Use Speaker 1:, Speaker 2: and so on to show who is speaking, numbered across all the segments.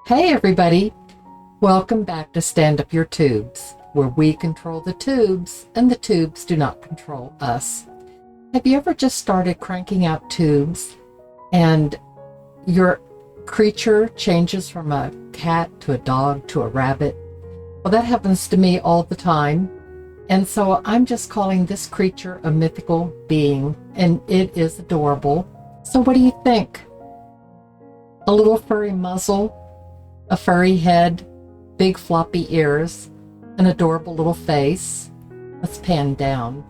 Speaker 1: Hey everybody, welcome back to Stand Up Your Tubes, where we control the tubes and the tubes do not control us. Have you ever just started cranking out tubes and your creature changes from a cat to a dog to a rabbit? Well, that happens to me all the time. And so I'm just calling this creature a mythical being, and it is adorable. So what do you think? A little furry muzzle, a furry head, big floppy ears, an adorable little face. Let's pan down.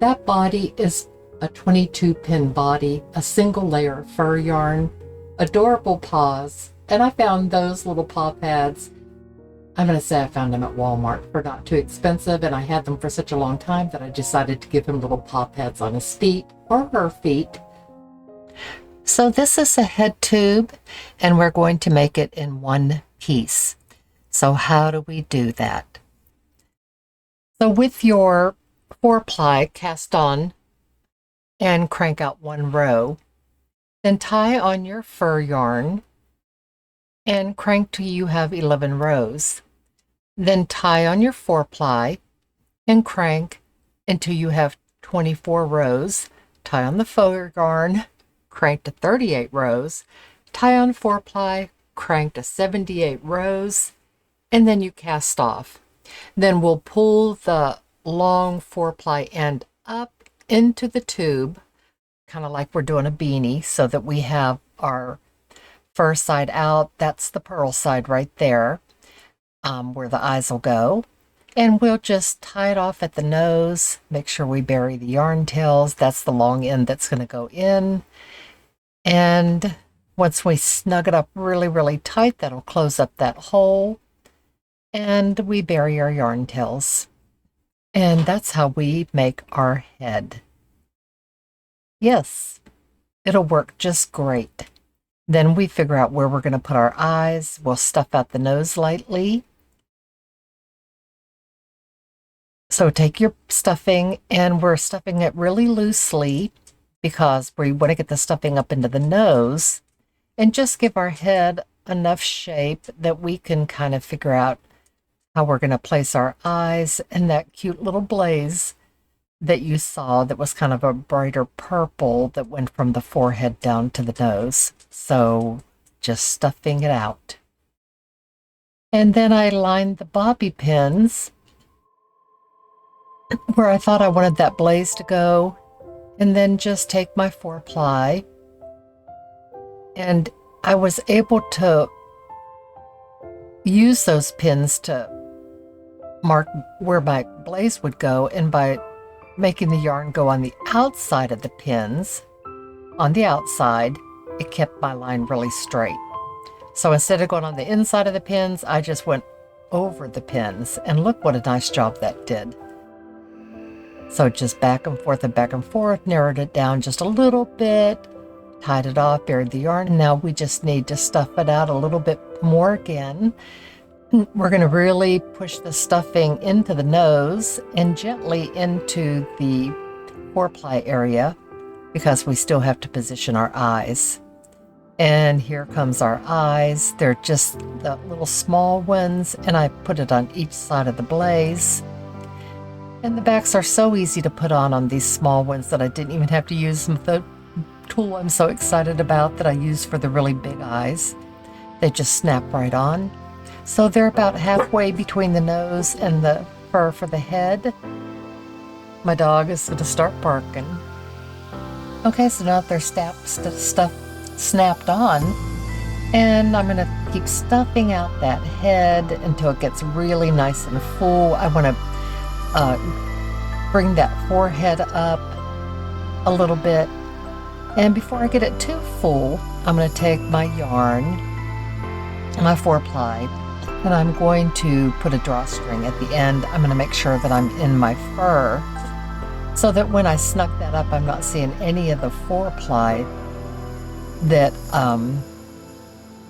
Speaker 1: That body is a 22-pin body, a single layer of fur yarn, adorable paws, and I found those little paw pads. I'm going to say I found them at Walmart for not too expensive, and I had them for such a long time that I decided to give him little paw pads on his feet or her feet. So this is a head tube, and we're going to make it in one piece. So how do we do that? So with your 4-ply, cast on and crank out one row, then tie on your fur yarn and crank till you have 11 rows. Then tie on your 4-ply and crank until you have 24 rows. Tie on the fur yarn, crank to 38 rows, tie on 4-ply, crank to 78 rows, and then you cast off. Then we'll pull the long 4-ply end up into the tube, kind of like we're doing a beanie, so that we have our fur side out. That's the pearl side right there, where the eyes will go. And we'll just tie it off at the nose, make sure we bury the yarn tails. That's the long end that's going to go in. And once we snug it up really, really tight, that'll close up that hole. And we bury our yarn tails. And that's how we make our head. Yes, it'll work just great. Then we figure out where we're going to put our eyes. We'll stuff out the nose lightly. So take your stuffing, and we're stuffing it really loosely because we want to get the stuffing up into the nose and just give our head enough shape that we can kind of figure out how we're going to place our eyes and that cute little blaze that you saw that was kind of a brighter purple that went from the forehead down to the nose. So just stuffing it out. And then I lined the bobby pins where I thought I wanted that blaze to go, and then just take my 4-ply, and I was able to use those pins to mark where my blaze would go, and by making the yarn go on the outside of the pins, on the outside, it kept my line really straight. So instead of going on the inside of the pins, I just went over the pins, and look what a nice job that did. So just back and forth, narrowed it down just a little bit, tied it off, buried the yarn, and now we just need to stuff it out a little bit more again. We're going to really push the stuffing into the nose and gently into the 4-ply area because we still have to position our eyes. And here comes our eyes. They're just the little small ones, and I put it on each side of the blaze. And the backs are so easy to put on these small ones that I didn't even have to use the tool I'm so excited about that I use for the really big eyes. They just snap right on. So they're about halfway between the nose and the fur for the head. My dog is going to start barking. Okay, so now they're snapped on, and I'm going to keep stuffing out that head until it gets really nice and full. I want to bring that forehead up a little bit, and before I get it too full, I'm going to take my yarn, my 4-ply, and I'm going to put a drawstring at the end. I'm going to make sure that I'm in my fur so that when I snug that up, I'm not seeing any of the 4-ply that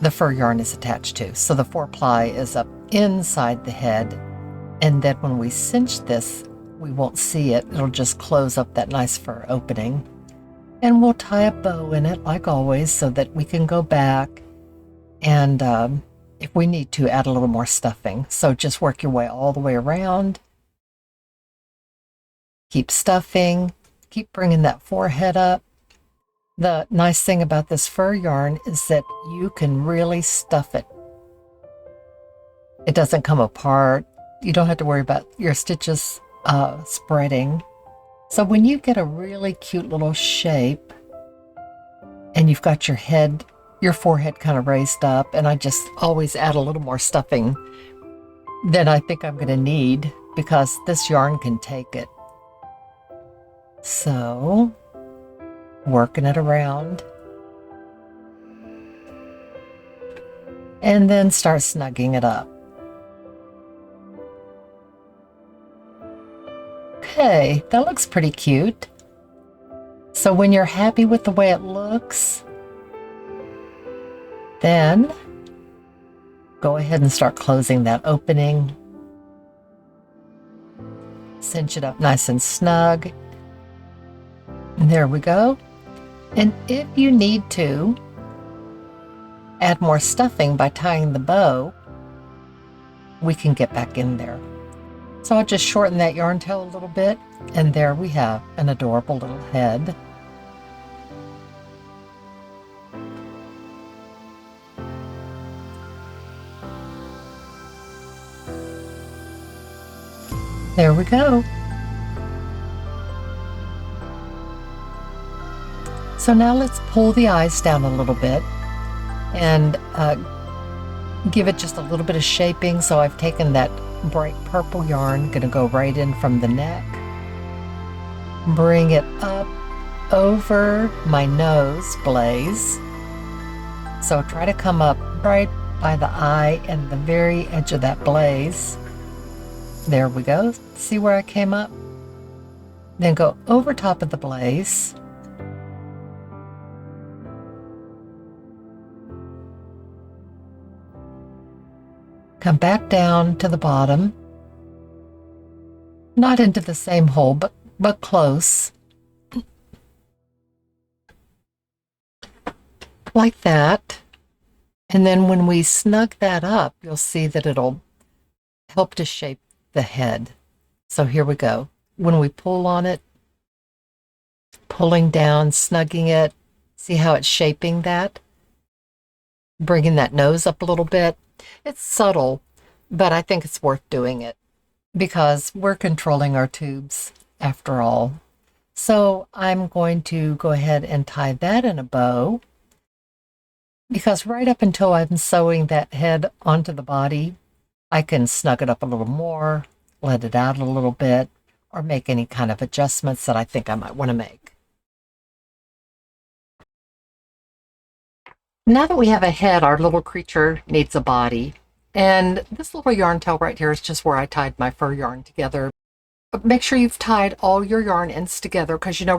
Speaker 1: the fur yarn is attached to. So the 4-ply is up inside the head, and then when we cinch this, we won't see it. It'll just close up that nice fur opening. And we'll tie a bow in it like always so that we can go back and if we need to add a little more stuffing. So just work your way all the way around. Keep stuffing, keep bringing that forehead up. The nice thing about this fur yarn is that you can really stuff it. It doesn't come apart. You don't have to worry about your stitches spreading. So when you get a really cute little shape and you've got your forehead kind of raised up, and I just always add a little more stuffing than I think I'm going to need because this yarn can take it. So, working it around. And then start snugging it up. Okay, that looks pretty cute. So when you're happy with the way it looks, then go ahead and start closing that opening. Cinch it up nice and snug. And there we go. And if you need to add more stuffing by tying the bow, we can get back in there. So I'll just shorten that yarn tail a little bit, and there we have an adorable little head. There we go. So now let's pull the eyes down a little bit and give it just a little bit of shaping. So I've taken that bright purple yarn, gonna go right in from the neck, bring it up over my nose blaze. So try to come up right by the eye and the very edge of that blaze. There we go. See where I came up? Then go over top of the blaze. Come back down to the bottom. Not into the same hole, but close. Like that. And then when we snug that up, you'll see that it'll help to shape the head. So here we go. When we pull on it, pulling down, snugging it, see how it's shaping that? Bringing that nose up a little bit. It's subtle, but I think it's worth doing it because we're controlling our tubes after all. So I'm going to go ahead and tie that in a bow because right up until I'm sewing that head onto the body, I can snug it up a little more, let it out a little bit, or make any kind of adjustments that I think I might want to make. Now that we have a head, our little creature needs a body. And this little yarn tail right here is just where I tied my fur yarn together. But make sure you've tied all your yarn ends together because you know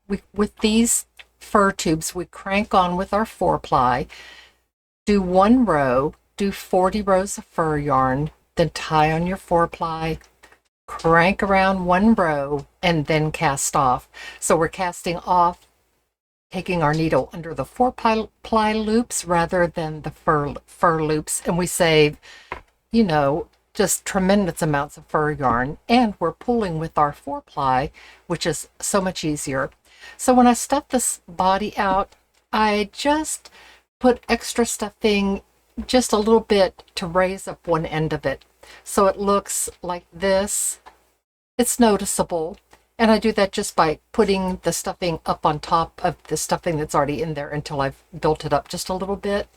Speaker 1: with these fur tubes, we crank on with our 4-ply, do 1 row, do 40 rows of fur yarn, then tie on your 4-ply, crank around 1 row, and then cast off. So we're casting off, taking our needle under the 4-ply loops rather than the fur loops, and we save, you know, just tremendous amounts of fur yarn, and we're pulling with our 4-ply, which is so much easier. So when I stuff this body out, I just put extra stuffing just a little bit to raise up one end of it so it looks like this. It's noticeable. And I do that just by putting the stuffing up on top of the stuffing that's already in there until I've built it up just a little bit.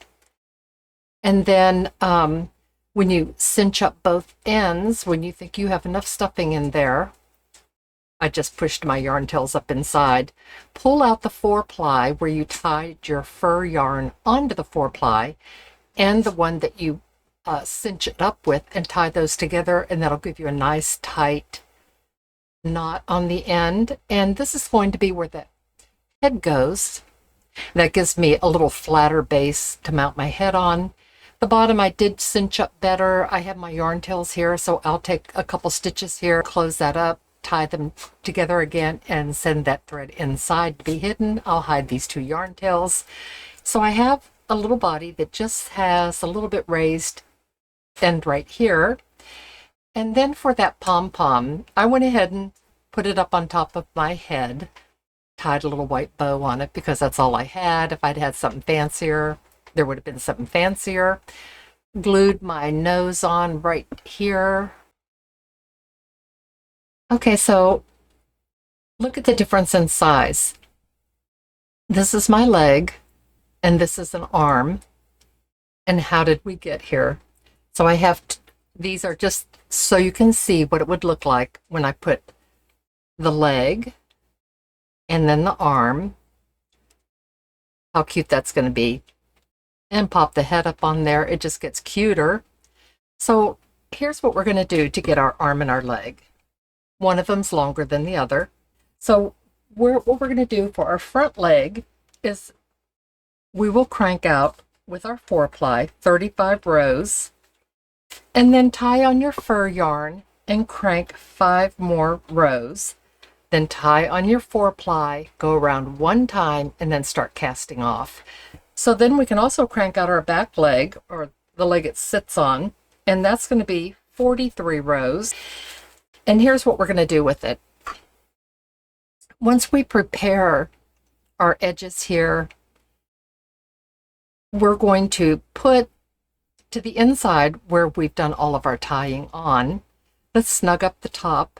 Speaker 1: And then when you cinch up both ends, when you think you have enough stuffing in there, I just pushed my yarn tails up inside. Pull out the 4-ply where you tied your fur yarn onto the 4-ply and the one that you cinch it up with and tie those together, and that'll give you a nice tight knot on the end. And this is going to be where the head goes. That gives me a little flatter base to mount my head on. The bottom I did cinch up better. I have my yarn tails here, so I'll take a couple stitches here, close that up, tie them together again, and send that thread inside to be hidden. I'll hide these 2 yarn tails. So I have a little body that just has a little bit raised end right here. And then for that pom-pom, I went ahead and put it up on top of my head, tied a little white bow on it because that's all I had. If I'd had something fancier, there would have been something fancier. Glued my nose on right here. Okay, so look at the difference in size. This is my leg, and this is an arm. And how did we get here? So I have, these are just so you can see what it would look like when I put the leg and then the arm, how cute that's going to be, and pop the head up on there. It just gets cuter. So here's what we're going to do to get our arm and our leg. One of them's longer than the other. So what we're going to do for our front leg is we will crank out with our 4-ply 35 rows, and then tie on your fur yarn and crank 5 more rows. Then tie on your 4-ply, go around 1 time, and then start casting off. So then we can also crank out our back leg, or the leg it sits on, and that's going to be 43 rows. And here's what we're going to do with it. Once we prepare our edges here, we're going to put to the inside where we've done all of our tying on. Let's snug up the top.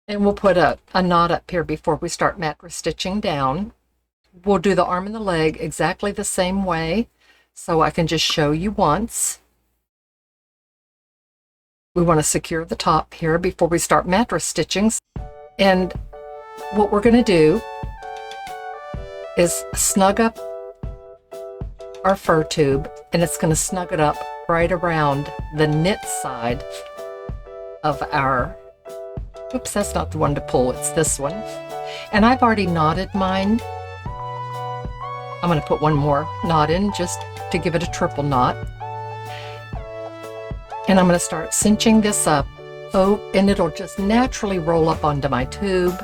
Speaker 1: And we'll put a knot up here before we start mattress stitching down. We'll do the arm and the leg exactly the same way, so I can just show you once. We want to secure the top here before we start mattress stitching. And what we're going to do is snug up our fur tube, and it's going to snug it up right around the knit side of our, oops, that's not the one to pull, it's this one. And I've already knotted mine. I'm going to put one more knot in just to give it a triple knot. And I'm going to start cinching this up. Oh, and it'll just naturally roll up onto my tube,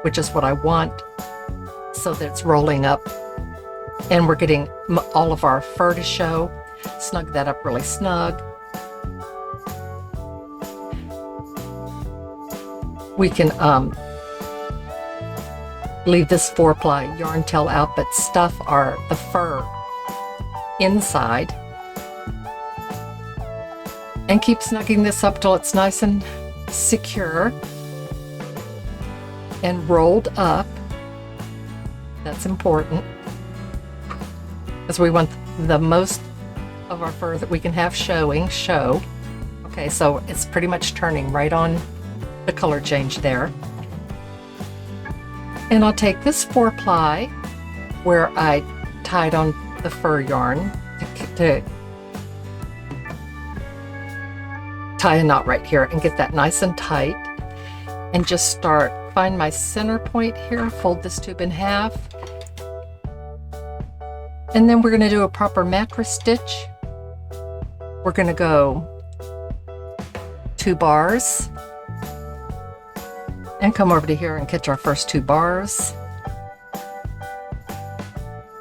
Speaker 1: which is what I want, so that it's rolling up. And we're getting all of our fur to show. Snug that up really snug. We can leave this 4-ply yarn tail out, but stuff the fur inside. And keep snugging this up till it's nice and secure and rolled up. That's important, because we want the most of our fur that we can have show. Okay, so it's pretty much turning right on the color change there. And I'll take this 4-ply where I tied on the fur yarn to tie a knot right here and get that nice and tight, and just find my center point here, fold this tube in half, and then we're going to do a proper mattress stitch. We're going to go 2 bars and come over to here and catch our first 2 bars.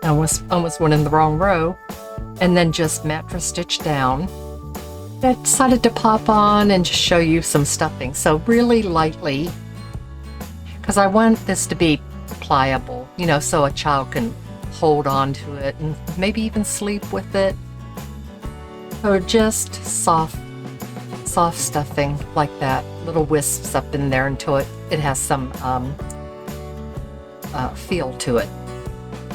Speaker 1: I almost went in the wrong row, and then just mattress stitch down. I decided to pop on and just show you some stuffing, so really lightly, because I want this to be pliable, you know, so a child can hold on to it and maybe even sleep with it. So just soft stuffing like that, little wisps up in there until it has some feel to it.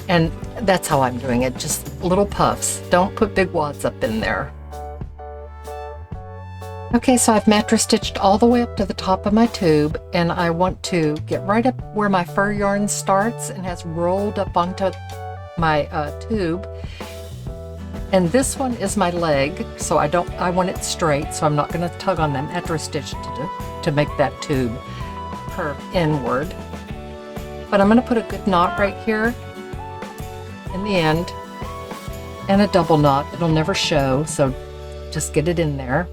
Speaker 1: And that's how I'm doing it, just little puffs. Don't put big wads up in there. Okay, so I've mattress stitched all the way up to the top of my tube, and I want to get right up where my fur yarn starts and has rolled up onto my tube. And this one is my leg, so I want it straight, so I'm not going to tug on that mattress stitch to make that tube curve inward. But I'm going to put a good knot right here in the end, and a double knot. It'll never show, so just get it in there.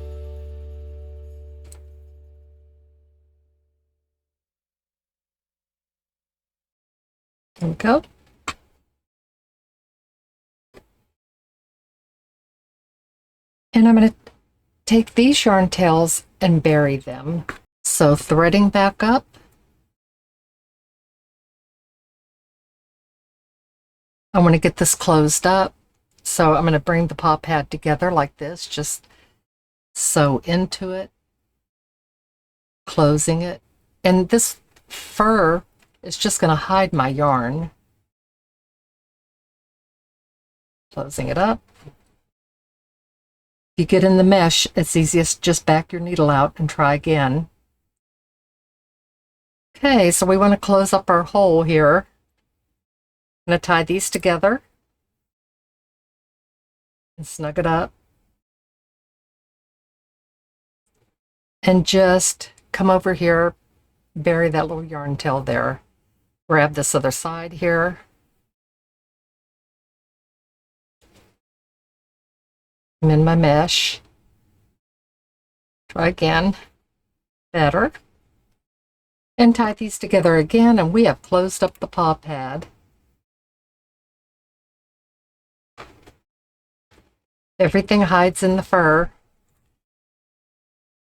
Speaker 1: There we go. And I'm going to take these yarn tails and bury them. So threading back up, I want to get this closed up. So I'm going to bring the paw pad together like this, just sew into it, closing it. And this fur is just going to hide my yarn. Closing it up. If you get in the mesh, it's easiest just back your needle out and try again. Okay, so we want to close up our hole here. I'm going to tie these together and snug it up. And just come over here, bury that little yarn tail there. Grab this other side here. I'm in my mesh. Try again. Better. And tie these together again, and we have closed up the paw pad. Everything hides in the fur.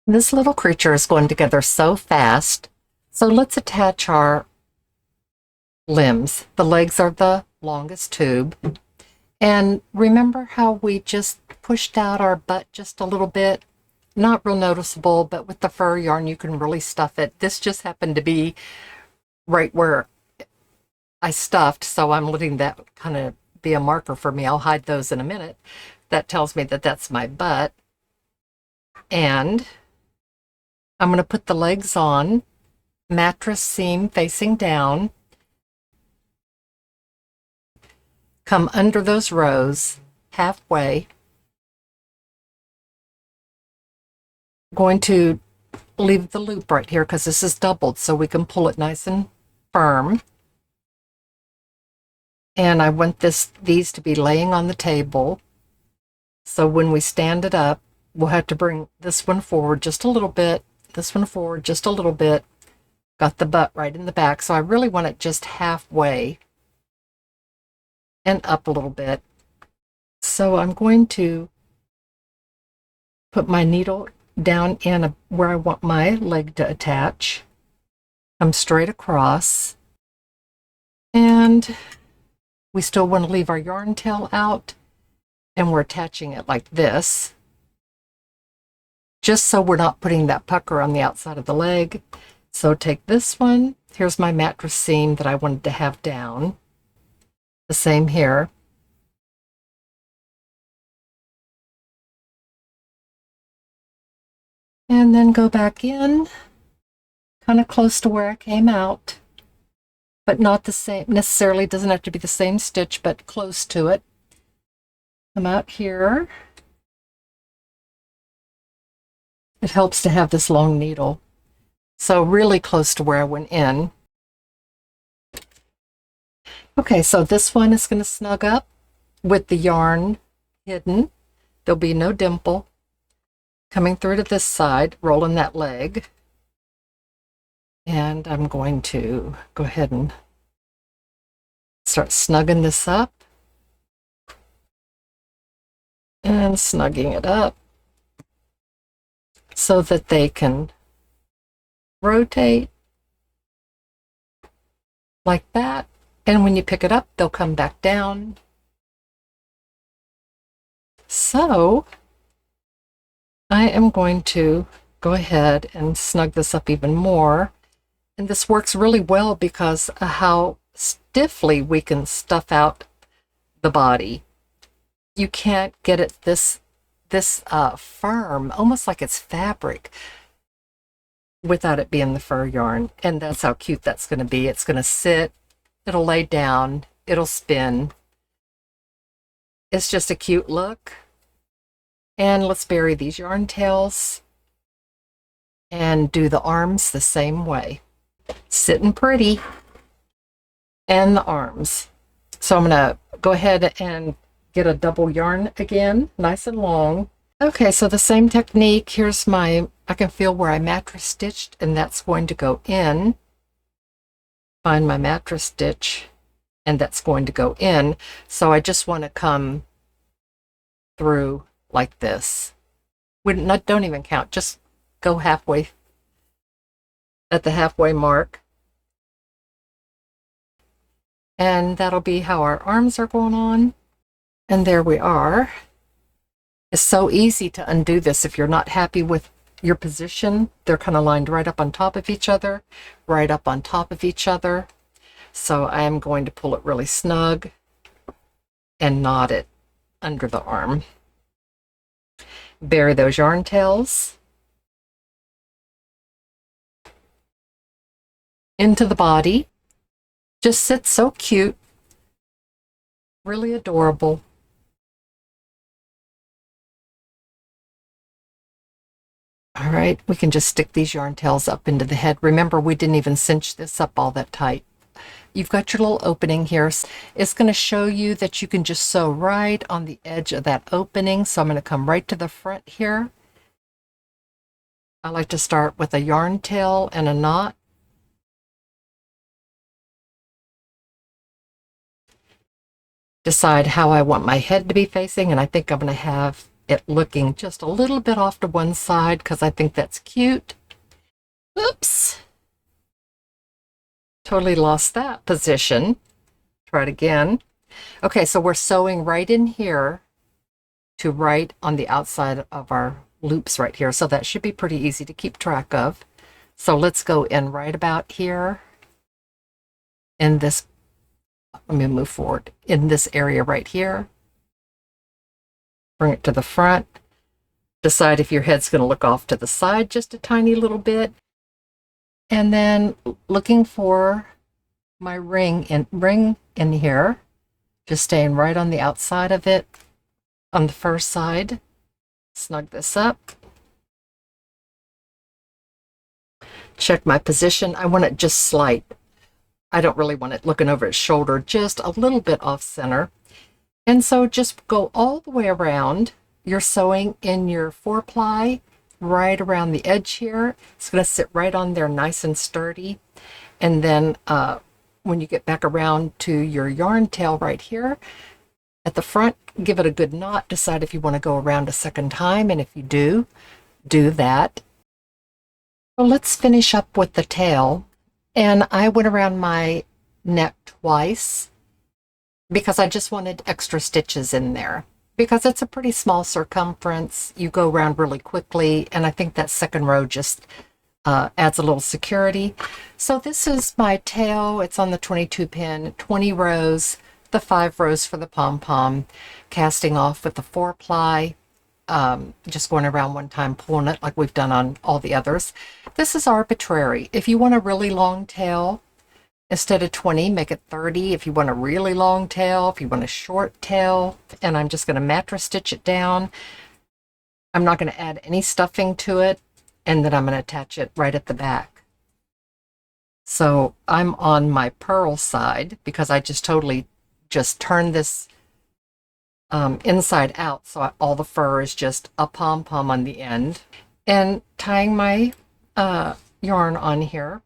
Speaker 1: This little creature is going together so fast. So let's attach our limbs. The legs are the longest tube. And remember how we just pushed out our butt just a little bit? Not real noticeable, but with the fur yarn, you can really stuff it. This just happened to be right where I stuffed, so I'm letting that kind of be a marker for me. I'll hide those in a minute. That tells me that that's my butt. And I'm going to put the legs on, mattress seam facing down, come under those rows halfway. Going to leave the loop right here because this is doubled so we can pull it nice and firm. And I want these to be laying on the table. So when we stand it up, we'll have to bring this one forward just a little bit, this one forward just a little bit. Got the butt right in the back, so I really want it just halfway and up a little bit. So I'm going to put my needle down in where I want my leg to attach. Come straight across. And we still want to leave our yarn tail out, and we're attaching it like this, just so we're not putting that pucker on the outside of the leg. So take this one. Here's my mattress seam that I wanted to have down. The same here. And then go back in, kind of close to where I came out, but not the same, necessarily doesn't have to be the same stitch, but close to it. Come out here. It helps to have this long needle. So really close to where I went in. Okay, so this one is going to snug up with the yarn hidden. There'll be no dimple. Coming through to this side, rolling that leg. And I'm going to go ahead and start snugging this up. And snugging it up so that they can rotate like that. And when you pick it up, they'll come back down. So I am going to go ahead and snug this up even more. And this works really well because of how stiffly we can stuff out the body. You can't get it this firm, almost like it's fabric, without it being the fur yarn. And that's how cute that's going to be. It's going to sit, it'll lay down, it'll spin. It's just a cute look. And let's bury these yarn tails and do the arms the same way. Sitting pretty. And the arms. So I'm going to go ahead and get a double yarn again, nice and long. Okay, so the same technique. Here's I can feel where I mattress stitched, and that's going to go in. Find my mattress stitch, and that's going to go in. So I just want to come through like this. don't even count, just go halfway at the halfway mark. And that'll be how our arms are going on. And there we are. It's so easy to undo this if you're not happy with your position. They're kind of lined right up on top of each other, right up on top of each other. So I'm going to pull it really snug and knot it under the arm. Bury those yarn tails into the body. Just sits so cute, really adorable. All right, we can just stick these yarn tails up into the head. Remember, we didn't even cinch this up all that tight. You've got your little opening here. It's going to show you that you can just sew right on the edge of that opening. So I'm going to come right to the front here. I like to start with a yarn tail and a knot. Decide how I want my head to be facing, and I think I'm going to have it looking just a little bit off to one side because I think that's cute. Oops. Totally lost that position. Try it again. Okay, so we're sewing right in here to right on the outside of our loops right here. So that should be pretty easy to keep track of. So let's go in right about here in this, let me move forward, in this area right here. Bring it to the front. Decide if your head's going to look off to the side just a tiny little bit. And then looking for my ring in here, just staying right on the outside of it on the first side. Snug this up. Check my position. I want it just slight. I don't really want it looking over its shoulder, just a little bit off center. And so just go all the way around. You're sewing in your 4-ply right around the edge here. It's going to sit right on there nice and sturdy. And then when you get back around to your yarn tail right here at the front, give it a good knot. Decide if you want to go around a second time. And if you do, do that. Well, let's finish up with the tail. And I went around my neck twice because I just wanted extra stitches in there. Because it's a pretty small circumference, you go around really quickly, and I think that second row just adds a little security. So this is my tail. It's on the 22 pin, 20 rows, the 5 rows for the pom-pom, casting off with the 4-ply, just going around one time, pulling it like we've done on all the others. This is arbitrary. If you want a really long tail, instead of 20, make it 30. If you want a really long tail, if you want a short tail, and I'm just going to mattress stitch it down. I'm not going to add any stuffing to it, and then I'm going to attach it right at the back. So I'm on my purl side because I just totally just turned this inside out, so all the fur is just a pom-pom on the end. And tying my yarn on here.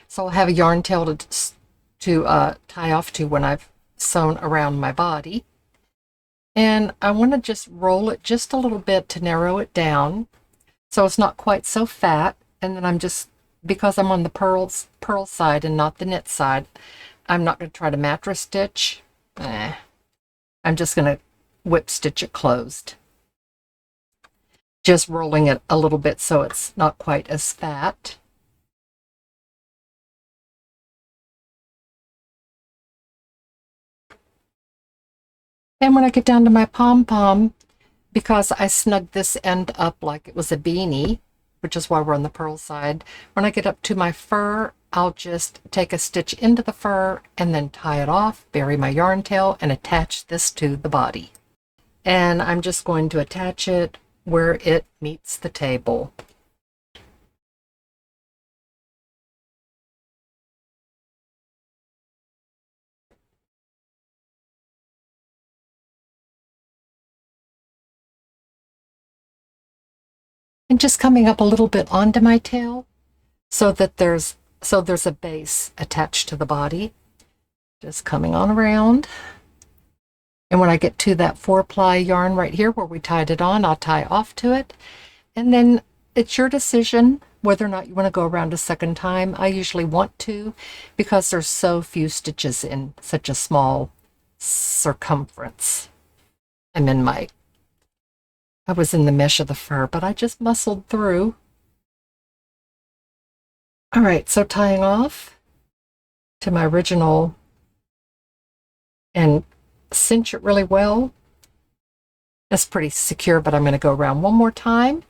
Speaker 1: So I'll have a yarn tail to tie off to when I've sewn around my body. And I want to just roll it just a little bit to narrow it down so it's not quite so fat. And then I'm just, because I'm on the purl side and not the knit side, I'm not going to try to mattress stitch. I'm just going to whip stitch it closed. Just rolling it a little bit so it's not quite as fat. And when I get down to my pom-pom, because I snugged this end up like it was a beanie, which is why we're on the purl side, when I get up to my fur, I'll just take a stitch into the fur and then tie it off, bury my yarn tail, and attach this to the body. And I'm just going to attach it where it meets the table. And just coming up a little bit onto my tail so that there's a base attached to the body. Just coming on around. And when I get to that 4-ply yarn right here where we tied it on, I'll tie off to it. And then it's your decision whether or not you want to go around a second time. I usually want to because there's so few stitches in such a small circumference. I was in the mesh of the fur, but I just muscled through. All right, so tying off to my original and cinch it really well. That's pretty secure, but I'm going to go around one more time.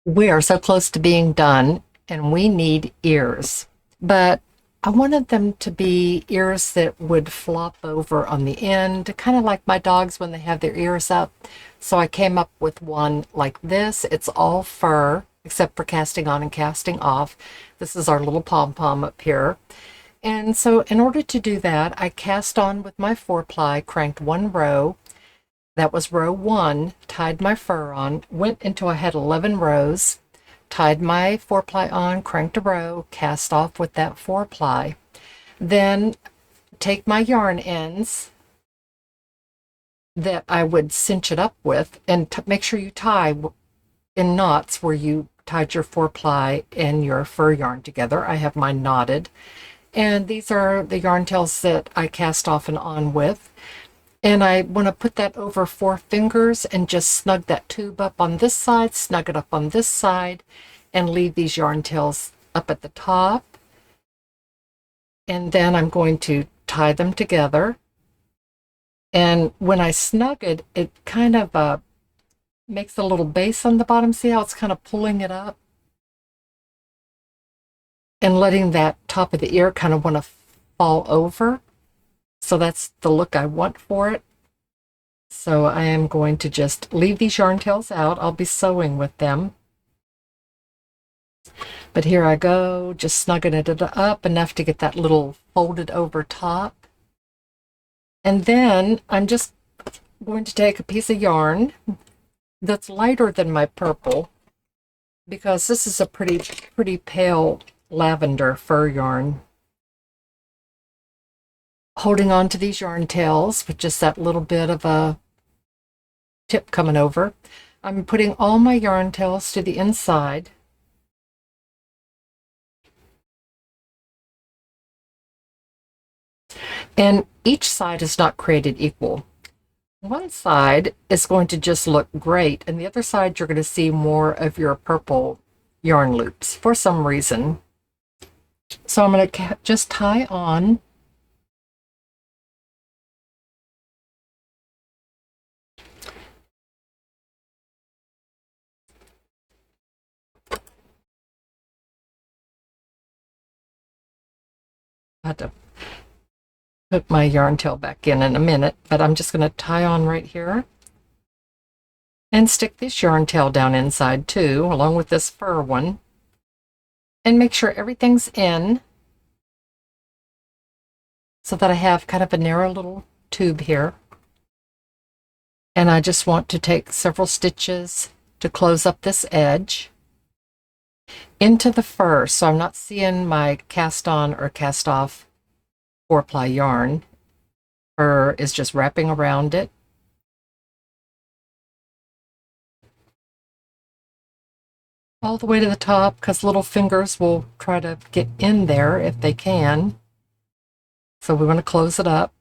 Speaker 1: We are so close to being done, and we need ears. But I wanted them to be ears that would flop over on the end, kind of like my dogs when they have their ears up. So I came up with one like this. It's all fur, except for casting on and casting off. This is our little pom-pom up here. And so in order to do that, I cast on with my 4-ply, cranked one row. That was row 1, tied my fur on, went until I had 11 rows, tied my 4-ply on, cranked a row, cast off with that 4-ply. Then take my yarn ends that I would cinch it up with and make sure you tie in knots where you tied your 4-ply and your fur yarn together. I have mine knotted. And these are the yarn tails that I cast off and on with. And I want to put that over 4 fingers and just snug that tube up on this side, snug it up on this side, and leave these yarn tails up at the top. And then I'm going to tie them together. And when I snug it, it kind of makes a little base on the bottom. See how it's kind of pulling it up? And letting that top of the ear kind of want to fall over. So that's the look I want for it. So I am going to just leave these yarn tails out. I'll be sewing with them. But here I go, just snugging it up enough to get that little folded over top. And then I'm just going to take a piece of yarn that's lighter than my purple, because this is a pretty pale lavender fur yarn. Holding on to these yarn tails with just that little bit of a tip coming over. I'm putting all my yarn tails to the inside. And each side is not created equal. One side is going to just look great, and the other side you're going to see more of your purple yarn loops for some reason. So I'm going to just tie on I have to put my yarn tail back in a minute, but I'm just going to tie on right here and stick this yarn tail down inside too, along with this fur one, and make sure everything's in so that I have kind of a narrow little tube here. And I just want to take several stitches to close up this edge into the fur, so I'm not seeing my cast on or cast off 4-ply yarn. Fur is just wrapping around it. All the way to the top, because little fingers will try to get in there if they can. So we want to close it up.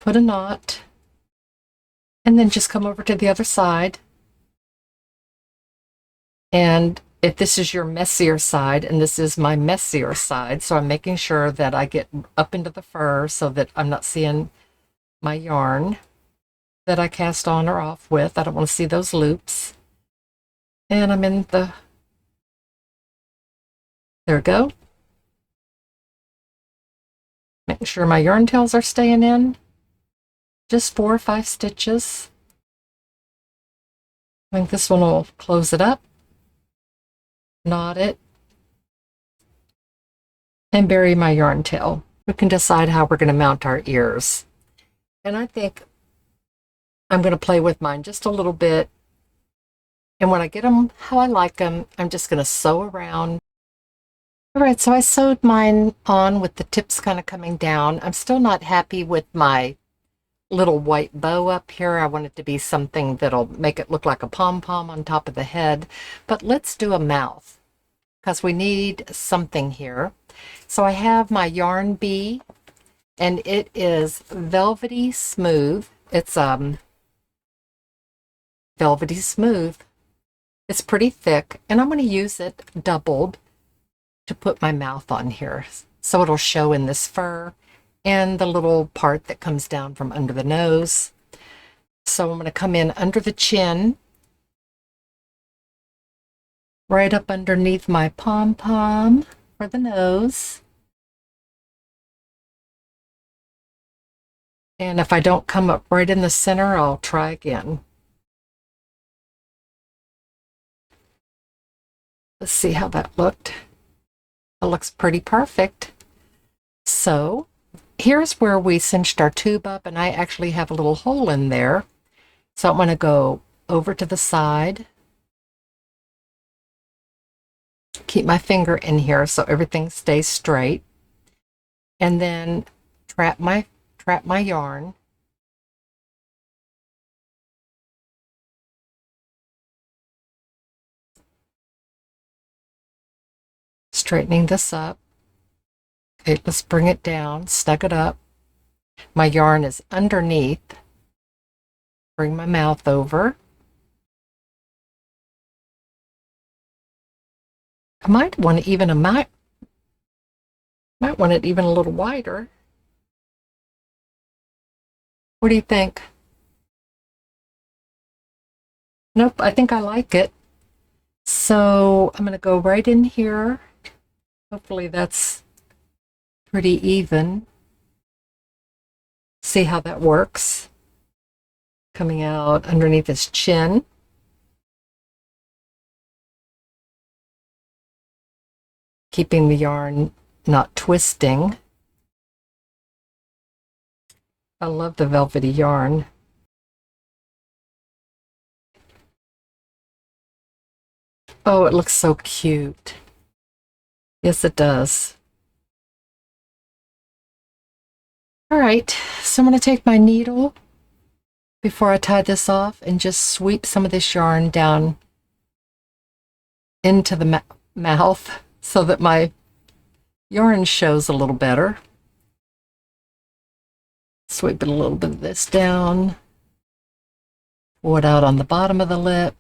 Speaker 1: Put a knot. And then just come over to the other side. And if this is your messier side, and this is my messier side, so I'm making sure that I get up into the fur so that I'm not seeing my yarn that I cast on or off with. I don't want to see those loops. And I'm in the, there we go. Making sure my yarn tails are staying in. Just 4 or 5 stitches. I think this one will close it up. Knot it, and bury my yarn tail. We can decide how we're going to mount our ears. And I think I'm going to play with mine just a little bit. And when I get them how I like them, I'm just going to sew around All right, so I sewed mine on with the tips kind of coming down. I'm still not happy with my little white bow up here. I want it to be something that'll make it look like a pom-pom on top of the head. But let's do a mouth because we need something here. So I have my yarn bee, and it is velvety smooth. It's velvety smooth. It's pretty thick, and I'm going to use it doubled to put my mouth on here. So it'll show in this fur and the little part that comes down from under the nose. So I'm going to come in under the chin, right up underneath my pom-pom for the nose. And if I don't come up right in the center, I'll try again. Let's see how that looked. It looks pretty perfect. So here's where we cinched our tube up, and I actually have a little hole in there. So I'm going to go over to the side, keep my finger in here so everything stays straight, and then trap my yarn. Straightening this up. Okay, let's bring it down, snug it up. My yarn is underneath. Bring my mouth over. I might want it even a little wider. What do you think? Nope, I think I like it. So I'm going to go right in here. Hopefully that's pretty even. See how that works. Coming out underneath his chin. Keeping the yarn not twisting. I love the velvety yarn. Oh, it looks so cute. Yes, it does. All right, so I'm going to take my needle before I tie this off and just sweep some of this yarn down into the mouth so that my yarn shows a little better. Sweep a little bit of this down. Pull it out on the bottom of the lip.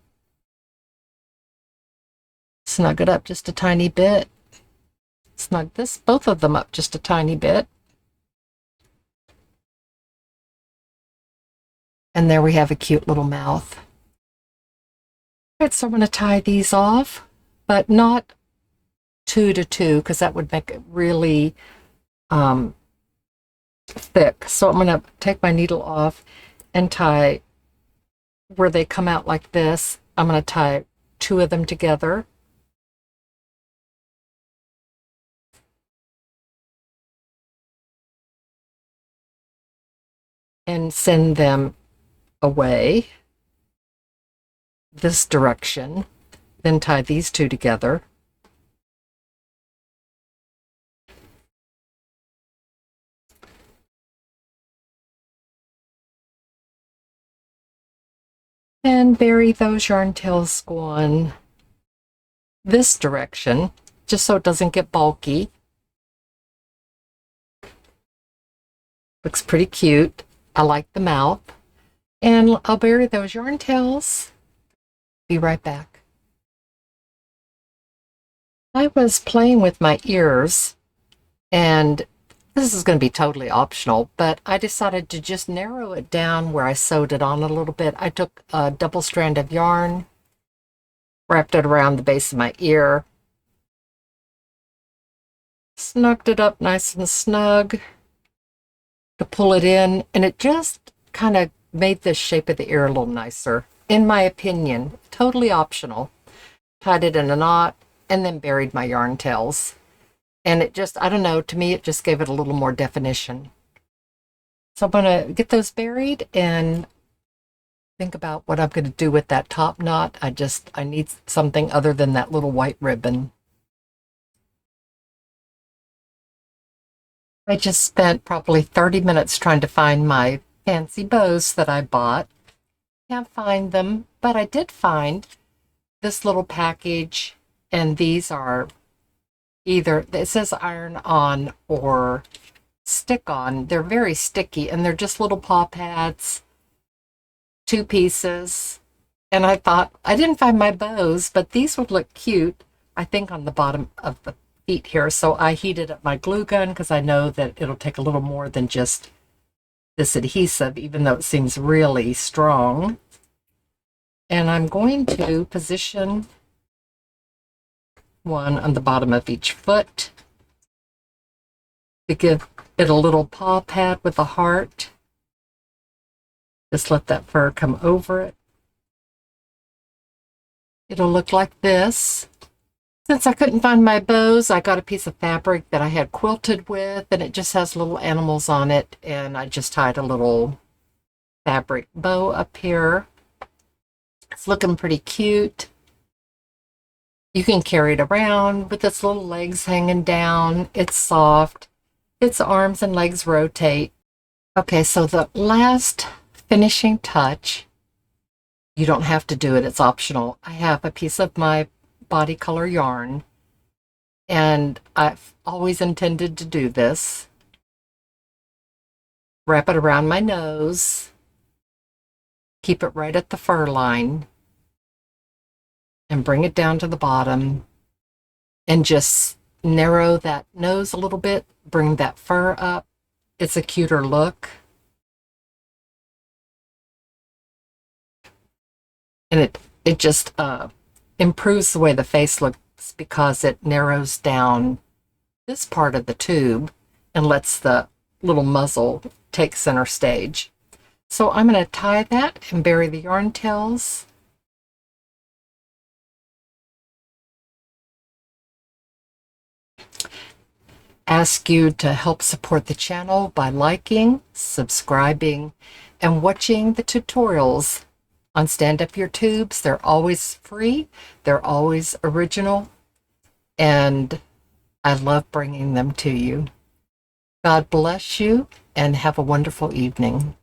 Speaker 1: Snug it up just a tiny bit. Snug both of them up just a tiny bit. And there we have a cute little mouth. All right, so I'm going to tie these off, but not 2 to 2 because that would make it really thick. So I'm going to take my needle off and tie where they come out like this. I'm going to tie 2 of them together. And send them away this direction. Then tie these 2 together. And bury those yarn tails going this direction, just so it doesn't get bulky. Looks pretty cute. I like the mouth. And I'll bury those yarn tails. Be right back. I was playing with my ears, and this is going to be totally optional, but I decided to just narrow it down where I sewed it on a little bit. I took a double strand of yarn, wrapped it around the base of my ear, snugged it up nice and snug to pull it in, and it just kind of made the shape of the ear a little nicer, in my opinion. Totally optional. Tied it in a knot and then buried my yarn tails. And it just, I don't know, to me it just gave it a little more definition. So I'm going to get those buried and think about what I'm going to do with that top knot. I need something other than that little white ribbon. I just spent probably 30 minutes trying to find my fancy bows that I bought. Can't find them, but I did find this little package, and these are either, it says iron on or stick on. They're very sticky, and they're just little paw pads, 2 pieces. And I thought, I didn't find my bows, but these would look cute, I think, on the bottom of the feet here. So I heated up my glue gun because I know that it'll take a little more than just this adhesive, even though it seems really strong. And I'm going to position one on the bottom of each foot to give it a little paw pad with a heart. Just let that fur come over it. It'll look like this. Since I couldn't find my bows, I got a piece of fabric that I had quilted with, and it just has little animals on it, and I just tied a little fabric bow up here. It's looking pretty cute. You can carry it around with its little legs hanging down. It's soft. Its arms and legs rotate. Okay, so the last finishing touch, you don't have to do it, it's optional. I have a piece of my body color yarn, and I've always intended to do this. Wrap it around my nose, keep it right at the fur line, and bring it down to the bottom, and just narrow that nose a little bit, bring that fur up. It's a cuter look. And it just improves the way the face looks because it narrows down this part of the tube and lets the little muzzle take center stage. So I'm going to tie that and bury the yarn tails. Ask you to help support the channel by liking, subscribing, and watching the tutorials on Stand Up Your Tubes. They're always free, they're always original, and I love bringing them to you. God bless you, and have a wonderful evening.